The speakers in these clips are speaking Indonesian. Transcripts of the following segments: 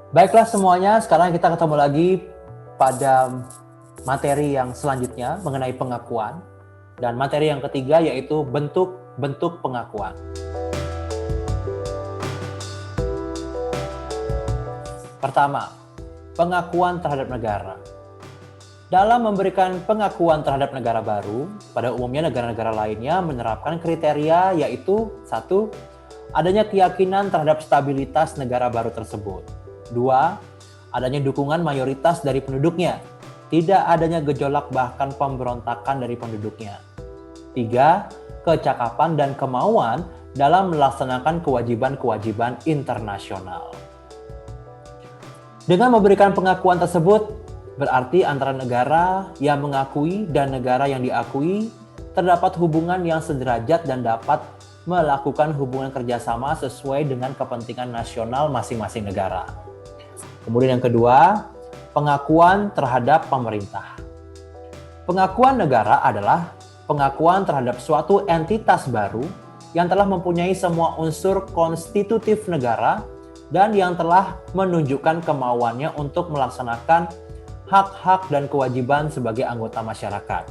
Baiklah semuanya, sekarang kita ketemu lagi pada materi yang selanjutnya mengenai pengakuan. Dan materi yang ketiga yaitu bentuk-bentuk pengakuan. Pertama, pengakuan terhadap negara. Dalam memberikan pengakuan terhadap negara baru, pada umumnya negara-negara lainnya menerapkan kriteria yaitu 1. Adanya keyakinan terhadap stabilitas negara baru tersebut. 2. Adanya dukungan mayoritas dari penduduknya. Tidak adanya gejolak bahkan pemberontakan dari penduduknya. 3. Kecakapan dan kemauan dalam melaksanakan kewajiban-kewajiban internasional. Dengan memberikan pengakuan tersebut, berarti antara negara yang mengakui dan negara yang diakui terdapat hubungan yang sederajat dan dapat melakukan hubungan kerjasama sesuai dengan kepentingan nasional masing-masing negara. Kemudian yang kedua, pengakuan terhadap pemerintah. Pengakuan negara adalah pengakuan terhadap suatu entitas baru yang telah mempunyai semua unsur konstitutif negara dan yang telah menunjukkan kemauannya untuk melaksanakan hak-hak dan kewajiban sebagai anggota masyarakat.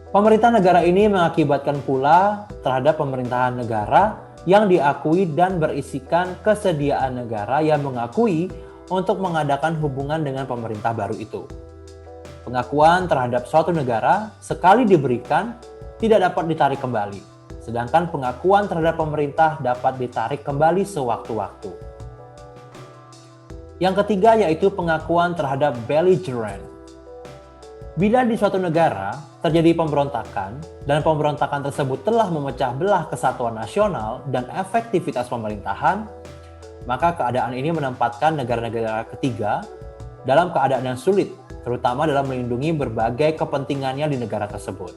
Pemerintah negara ini mengakibatkan pula terhadap pemerintahan negara yang diakui dan berisikan kesediaan negara yang mengakui untuk mengadakan hubungan dengan pemerintah baru itu. Pengakuan terhadap suatu negara sekali diberikan tidak dapat ditarik kembali, sedangkan pengakuan terhadap pemerintah dapat ditarik kembali sewaktu-waktu. Yang ketiga yaitu pengakuan terhadap belligerent. Bila di suatu negara terjadi pemberontakan dan pemberontakan tersebut telah memecah belah kesatuan nasional dan efektivitas pemerintahan, maka keadaan ini menempatkan negara-negara ketiga dalam keadaan yang sulit, terutama dalam melindungi berbagai kepentingannya di negara tersebut.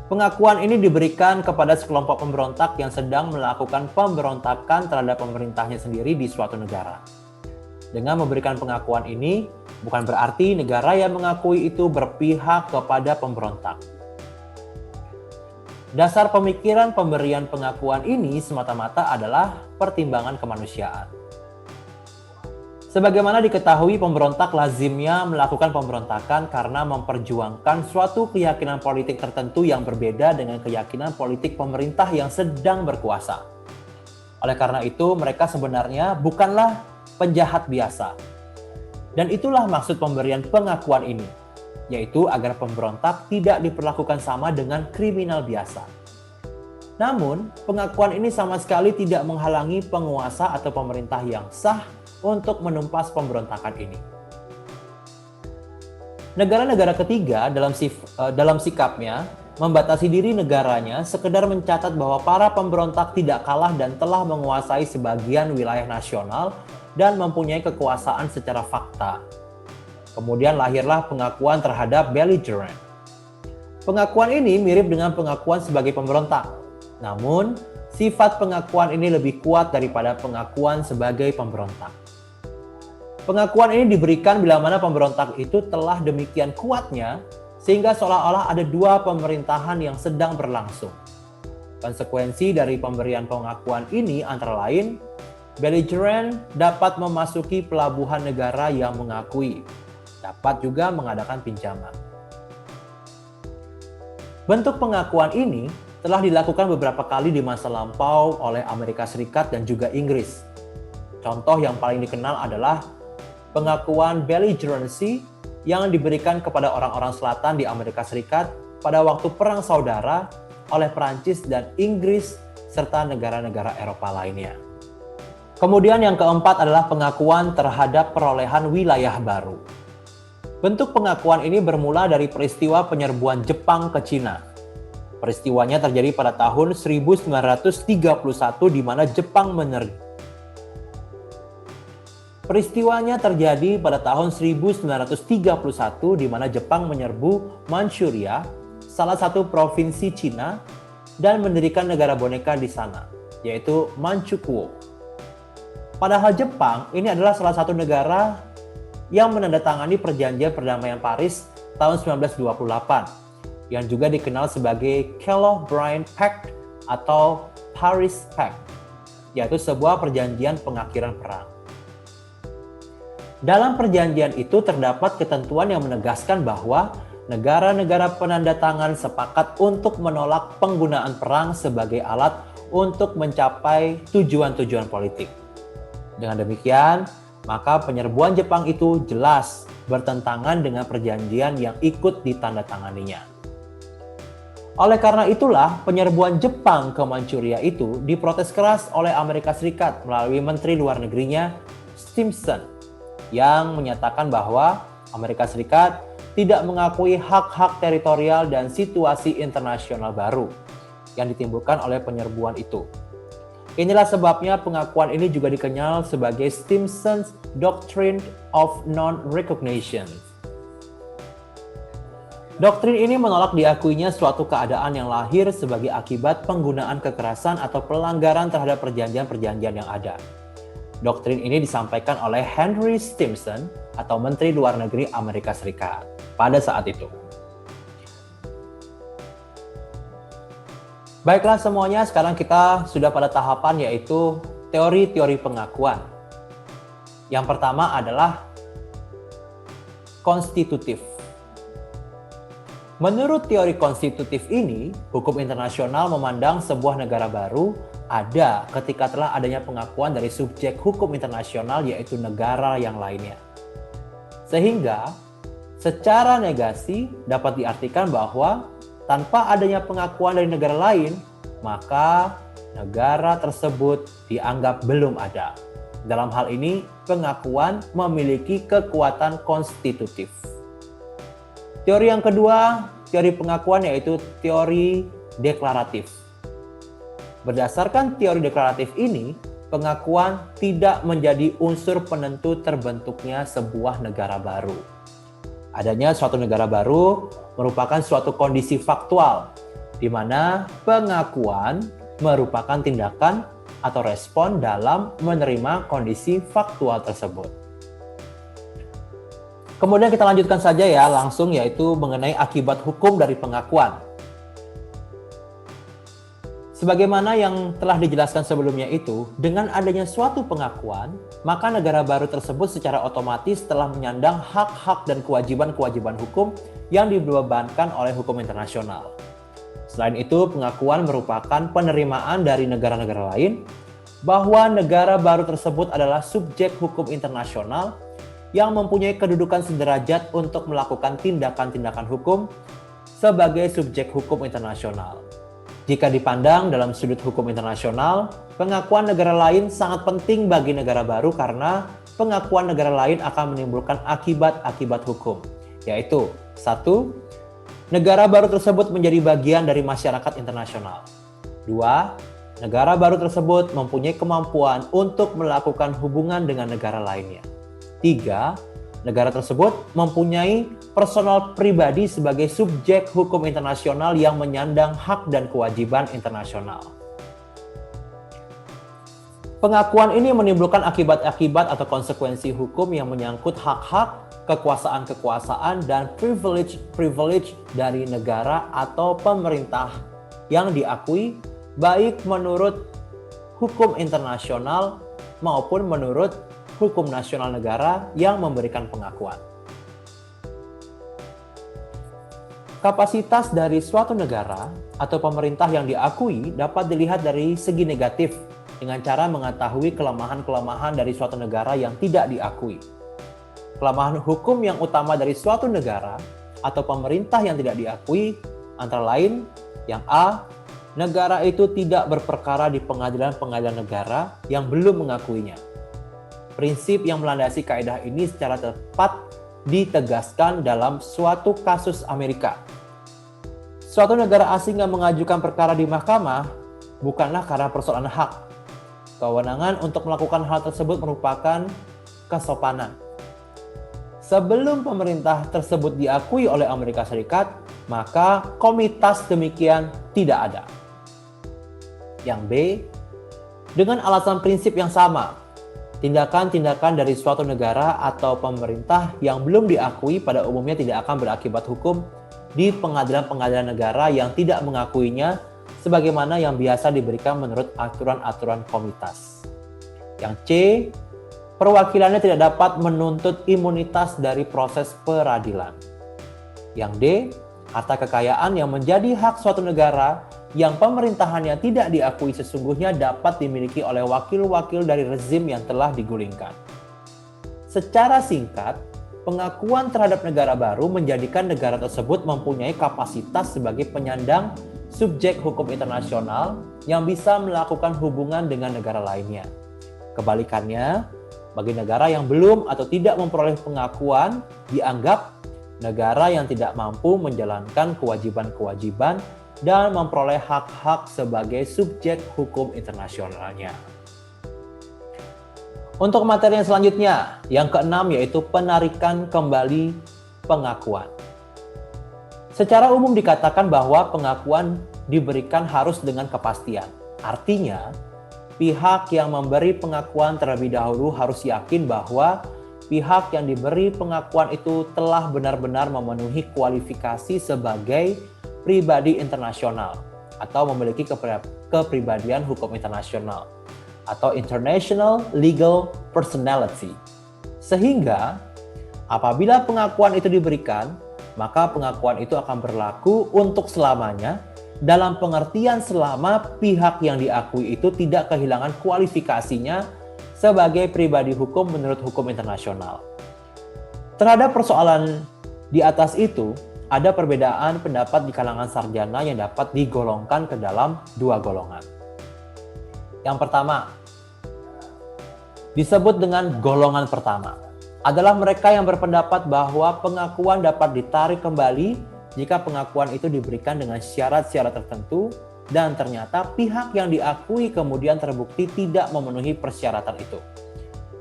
Pengakuan ini diberikan kepada sekelompok pemberontak yang sedang melakukan pemberontakan terhadap pemerintahnya sendiri di suatu negara. Dengan memberikan pengakuan ini, bukan berarti negara yang mengakui itu berpihak kepada pemberontak. Dasar pemikiran pemberian pengakuan ini semata-mata adalah pertimbangan kemanusiaan. Sebagaimana diketahui, pemberontak lazimnya melakukan pemberontakan karena memperjuangkan suatu keyakinan politik tertentu yang berbeda dengan keyakinan politik pemerintah yang sedang berkuasa. Oleh karena itu, mereka sebenarnya bukanlah penjahat biasa. Dan itulah maksud pemberian pengakuan ini, yaitu agar pemberontak tidak diperlakukan sama dengan kriminal biasa. Namun, pengakuan ini sama sekali tidak menghalangi penguasa atau pemerintah yang sah untuk menumpas pemberontakan ini. Negara-negara ketiga dalam sikapnya membatasi diri negaranya sekedar mencatat bahwa para pemberontak tidak kalah dan telah menguasai sebagian wilayah nasional dan mempunyai kekuasaan secara fakta. Kemudian lahirlah pengakuan terhadap belligerent. Pengakuan ini mirip dengan pengakuan sebagai pemberontak. Namun, sifat pengakuan ini lebih kuat daripada pengakuan sebagai pemberontak. Pengakuan ini diberikan bila mana pemberontak itu telah demikian kuatnya sehingga seolah-olah ada dua pemerintahan yang sedang berlangsung. Konsekuensi dari pemberian pengakuan ini antara lain, belligerent dapat memasuki pelabuhan negara yang mengakui, dapat juga mengadakan pinjaman. Bentuk pengakuan ini telah dilakukan beberapa kali di masa lampau oleh Amerika Serikat dan juga Inggris. Contoh yang paling dikenal adalah pengakuan belligerency yang diberikan kepada orang-orang selatan di Amerika Serikat pada waktu Perang Saudara oleh Perancis dan Inggris serta negara-negara Eropa lainnya. Kemudian yang keempat adalah pengakuan terhadap perolehan wilayah baru. Bentuk pengakuan ini bermula dari peristiwa penyerbuan Jepang ke Cina. Peristiwanya terjadi pada tahun 1931 di mana Jepang menyerbu Manchuria, salah satu provinsi Cina, dan mendirikan negara boneka di sana, yaitu Manchukuo. Padahal Jepang ini adalah salah satu negara yang menandatangani perjanjian perdamaian Paris tahun 1928 yang juga dikenal sebagai Kellogg-Briand Pact atau Paris Pact. yaitu sebuah perjanjian pengakhiran perang. Dalam perjanjian itu terdapat ketentuan yang menegaskan bahwa negara-negara penandatangan sepakat untuk menolak penggunaan perang sebagai alat untuk mencapai tujuan-tujuan politik. Dengan demikian, maka penyerbuan Jepang itu jelas bertentangan dengan perjanjian yang ikut ditandatanganinya. Oleh karena itulah, penyerbuan Jepang ke Manchuria itu diprotes keras oleh Amerika Serikat melalui Menteri Luar Negerinya Stimson, yang menyatakan bahwa Amerika Serikat tidak mengakui hak-hak teritorial dan situasi internasional baru yang ditimbulkan oleh penyerbuan itu. Inilah sebabnya pengakuan ini juga dikenal sebagai Stimson's Doctrine of Non-Recognition. Doktrin ini menolak diakuinya suatu keadaan yang lahir sebagai akibat penggunaan kekerasan atau pelanggaran terhadap perjanjian-perjanjian yang ada. Doktrin ini disampaikan oleh Henry Stimson atau Menteri Luar Negeri Amerika Serikat pada saat itu. Baiklah semuanya, sekarang kita sudah pada tahapan yaitu teori-teori pengakuan. Yang pertama adalah konstitutif. Menurut teori konstitutif ini, hukum internasional memandang sebuah negara baru ada ketika telah adanya pengakuan dari subjek hukum internasional yaitu negara yang lainnya. Sehingga secara negasi dapat diartikan bahwa tanpa adanya pengakuan dari negara lain, maka negara tersebut dianggap belum ada. Dalam hal ini, pengakuan memiliki kekuatan konstitutif. Teori yang kedua, teori pengakuan yaitu teori deklaratif. Berdasarkan teori deklaratif ini, pengakuan tidak menjadi unsur penentu terbentuknya sebuah negara baru. Adanya suatu negara baru merupakan suatu kondisi faktual, di mana pengakuan merupakan tindakan atau respon dalam menerima kondisi faktual tersebut. Kemudian kita lanjutkan saja ya langsung, yaitu mengenai akibat hukum dari pengakuan. Sebagaimana yang telah dijelaskan sebelumnya itu, dengan adanya suatu pengakuan, maka negara baru tersebut secara otomatis telah menyandang hak-hak dan kewajiban-kewajiban hukum yang dibebankan oleh hukum internasional. Selain itu, pengakuan merupakan penerimaan dari negara-negara lain bahwa negara baru tersebut adalah subjek hukum internasional yang mempunyai kedudukan sederajat untuk melakukan tindakan-tindakan hukum sebagai subjek hukum internasional. Jika dipandang dalam sudut hukum internasional, pengakuan negara lain sangat penting bagi negara baru karena pengakuan negara lain akan menimbulkan akibat-akibat hukum, yaitu 1. Negara baru tersebut menjadi bagian dari masyarakat internasional. 2. Negara baru tersebut mempunyai kemampuan untuk melakukan hubungan dengan negara lainnya. 3. Negara tersebut mempunyai personal pribadi sebagai subjek hukum internasional yang menyandang hak dan kewajiban internasional. Pengakuan ini menimbulkan akibat-akibat atau konsekuensi hukum yang menyangkut hak-hak, kekuasaan-kekuasaan, dan privilege dari negara atau pemerintah yang diakui baik menurut hukum internasional maupun menurut hukum nasional negara yang memberikan pengakuan. Kapasitas dari suatu negara atau pemerintah yang diakui dapat dilihat dari segi negatif dengan cara mengetahui kelemahan-kelemahan dari suatu negara yang tidak diakui. Kelemahan hukum yang utama dari suatu negara atau pemerintah yang tidak diakui antara lain yang A, negara itu tidak berperkara di pengadilan-pengadilan negara yang belum mengakuinya. Prinsip yang melandasi kaidah ini secara tepat ditegaskan dalam suatu kasus Amerika. Suatu negara asing yang mengajukan perkara di mahkamah bukanlah karena persoalan hak. Kewenangan untuk melakukan hal tersebut merupakan kesopanan. Sebelum pemerintah tersebut diakui oleh Amerika Serikat, maka komitas demikian tidak ada. Yang B, dengan alasan prinsip yang sama, tindakan-tindakan dari suatu negara atau pemerintah yang belum diakui pada umumnya tidak akan berakibat hukum di pengadilan-pengadilan negara yang tidak mengakuinya sebagaimana yang biasa diberikan menurut aturan-aturan komitas. Yang C, perwakilannya tidak dapat menuntut imunitas dari proses peradilan. Yang D, harta kekayaan yang menjadi hak suatu negara yang pemerintahannya tidak diakui sesungguhnya dapat dimiliki oleh wakil-wakil dari rezim yang telah digulingkan. Secara singkat, pengakuan terhadap negara baru menjadikan negara tersebut mempunyai kapasitas sebagai penyandang subjek hukum internasional yang bisa melakukan hubungan dengan negara lainnya. Kebalikannya, bagi negara yang belum atau tidak memperoleh pengakuan, dianggap negara yang tidak mampu menjalankan kewajiban-kewajiban dan memperoleh hak-hak sebagai subjek hukum internasionalnya. Untuk materi yang selanjutnya, yang keenam yaitu penarikan kembali pengakuan. Secara umum dikatakan bahwa pengakuan diberikan harus dengan kepastian. Artinya, pihak yang memberi pengakuan terlebih dahulu harus yakin bahwa pihak yang diberi pengakuan itu telah benar-benar memenuhi kualifikasi sebagai pribadi internasional atau memiliki kepribadian hukum internasional atau international legal personality. Sehingga apabila pengakuan itu diberikan, maka pengakuan itu akan berlaku untuk selamanya dalam pengertian selama pihak yang diakui itu tidak kehilangan kualifikasinya sebagai pribadi hukum menurut hukum internasional. Terhadap persoalan di atas itu, ada perbedaan pendapat di kalangan sarjana yang dapat digolongkan ke dalam dua golongan. Yang pertama, disebut dengan golongan pertama, adalah mereka yang berpendapat bahwa pengakuan dapat ditarik kembali jika pengakuan itu diberikan dengan syarat-syarat tertentu dan ternyata pihak yang diakui kemudian terbukti tidak memenuhi persyaratan itu.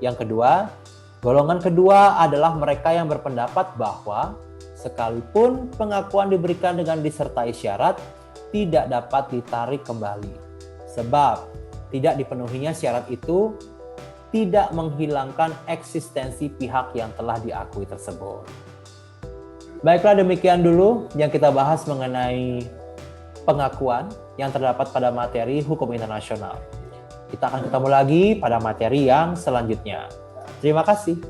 Yang kedua, golongan kedua adalah mereka yang berpendapat bahwa sekalipun pengakuan diberikan dengan disertai syarat, tidak dapat ditarik kembali. Sebab tidak dipenuhinya syarat itu tidak menghilangkan eksistensi pihak yang telah diakui tersebut. Baiklah, demikian dulu yang kita bahas mengenai pengakuan yang terdapat pada materi hukum internasional. Kita akan ketemu lagi pada materi yang selanjutnya. Terima kasih.